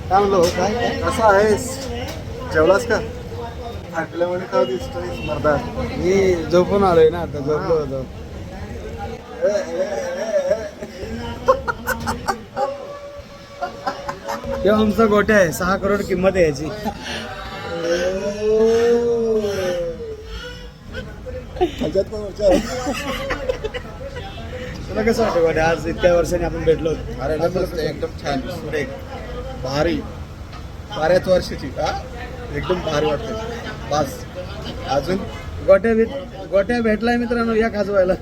काय म्हणलो काय कसा आहेस जेवलास का थकल्यामुळे का दिसतोय स्पर्धा मी झोपून आलोय ना आता झोपलो होतो तेव्हा आमचा गोट्या आहे 6 करोड किंमत आहे याची तुला कसं वाटतं गोट्या आज इतक्या वर्षांनी आपण भेटलो अरे एकदम छान सुरेख भारी बऱ्याच वर्षाची एकदम भारी वाटते बस अजून गोट्या भेटलाय मित्रांनो या खाजवायला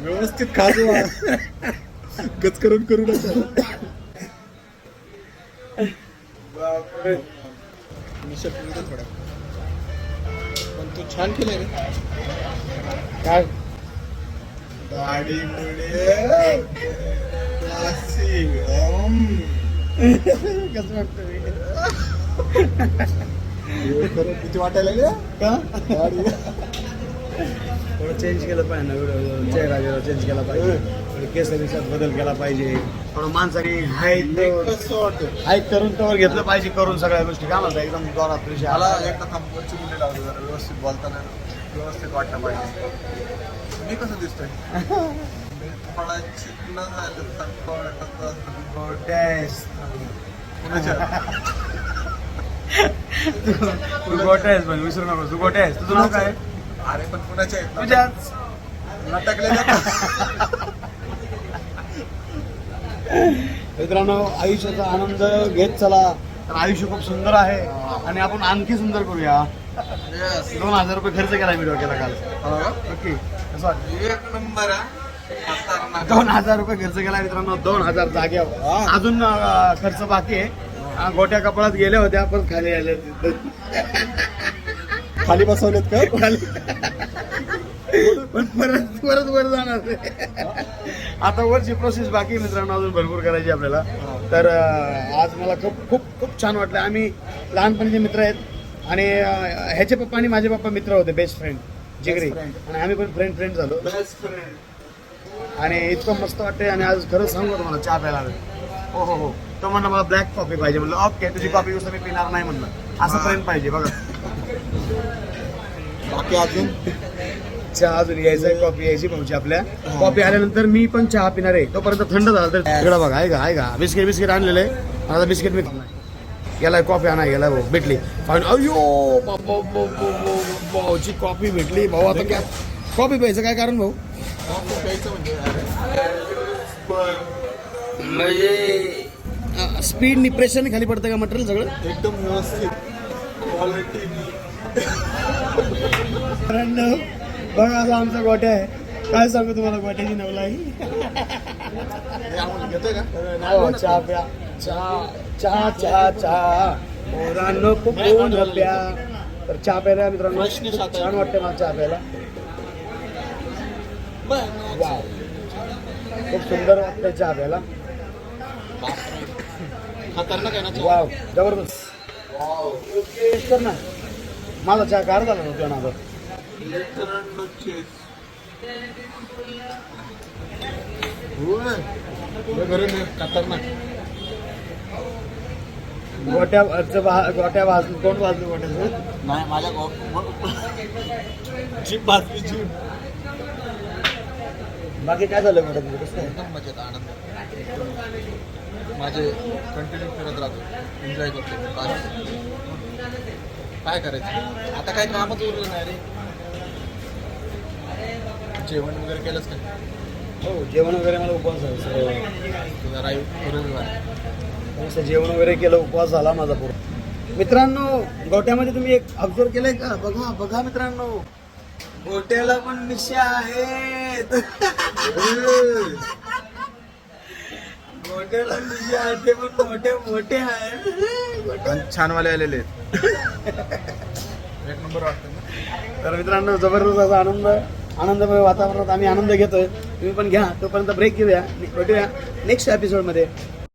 व्यवस्थित खाजवा गच करून करू नका बापरे थोडा पण तू छान केलंय रे काय गाडी मुळे कसं वाटतं खरं किती वाटायला लागले का गाडी थोडं चेंज केलं पाहिजे ना व्हिडिओ चेहरा चेंज केला पाहिजे थोडं केस दिवसात बदल केला पाहिजे थोडं माणसाने कसं वाटतं हाईक करून तवर घेतलं पाहिजे करून सगळ्या गोष्टी काय म्हणता एकदम जोरात विषय मला आला एकदा थांबवरची मुली लावली जरा व्यवस्थित बोलताना व्यवस्थित वाटलं पाहिजे मी कसं दिसतोय थोडा चिकन तू गोट्या आहेस पण विसरू नको तू गोट्या आहेस तुझं नाव काय अरे पण कुणाच्या आहेत तुझ्याच नाटकले मित्रांनो आयुष्याचा आनंद घेत चला तर आयुष्य खूप सुंदर आहे आणि आपण आणखी सुंदर करूया 2000 रुपये खर्च केला व्हिडिओ केला काल ओके कसं वाटतं एक नंबर 2000 रुपये खर्च केला मित्रांनो 2000 जाग्यावर अजून खर्च बाकी आहे गोट्या कपाळात गेल्या होत्या पण खाली आल्या खाली बसवलेत का खाली पण परत वर जाणार आता वरची प्रोसेस बाकी आहे मित्रांनो अजून भरपूर करायची आपल्याला तर आज मला खूप छान वाटलं आम्ही लहानपणीचे मित्र आहेत आणि ह्याचे पप्पा आणि माझे पप्पा मित्र होते बेस्ट फ्रेंड जिगरी आणि आम्ही पण फ्रेंड झालो बेस्ट फ्रेंड आणि इतकं मस्त वाटतंय आणि आज खरंच सांगू तुम्हाला चहा प्यायला आलं हो तो म्हणलं मला ब्लॅक कॉफी पाहिजे म्हणलं ओके तुझी कॉफी मी पिणार नाही म्हणलं असं फ्रेंड पाहिजे बघा बाकी अजून चहा अजून यायचं कॉफी यायची भाऊची आपल्या कॉफी आल्यानंतर मी पण चहा पिणार आहे तोपर्यंत थंड झाला तर इकडं बघा आहे का बिस्किट आणलेलं आहे आता बिस्किट मी गेलाय कॉफी आणा गेलाय भाऊ भेटली अयो भाऊची कॉफी भेटली भाऊ आता काय कॉफी प्यायचं काय कारण भाऊ म्हणजे स्पीड प्रेशरने खाली पडतं का मटेरियल सगळं एकदम व्यवस्थित क्वालिटी बघा असा आमचा गोट्या आहे काय सांगू तुम्हाला गोट्याची नवलाई घेतोय का चहा प्या चहा पोरांनो कोण प्या तर चहा प्यायला मित्रांनो छान वाटतं मला चहा प्यायला वाव खूप सुंदर वाटतं चहा प्यायला खतरनाक आहे ना वाव जबरदस्त टेस्ट कर ना माझा चहा गार झाला नव्हता ना खतरनाक गोट्या भाजून कोण भाजलं गोट्याचं नाही माझ्या जीप भाजली जीप बाकी काय झालं गोट्याचं कसं काय एकदम मजेत आनंद माझे कंटिन्यू फिरत राहतो एन्जॉय करतो काय करायचं आता काय कामच उरलं नाही रे जेवण वगैरे केलंच काय हो जेवण वगैरे मला उपवास आहे तुझा रविवार जेवण वगैरे केलं उपवास झाला माझा पूर्ण मित्रांनो गोट्यामध्ये तुम्ही एक ऑब्झर्व केलंय का बघा मित्रांनो गोट्याला पण मिशा आहेत गोट्याला मिशा आहेत ते पण मोठे आहेत छानवाले आलेले एक नंबर वाटतं तर मित्रांनो जबरदस्त असा आनंदमय वातावरणात आम्ही आनंद घेतोय तुम्ही पण घ्या तोपर्यंत ब्रेक घेऊया भेटूया नेक्स्ट एपिसोडमध्ये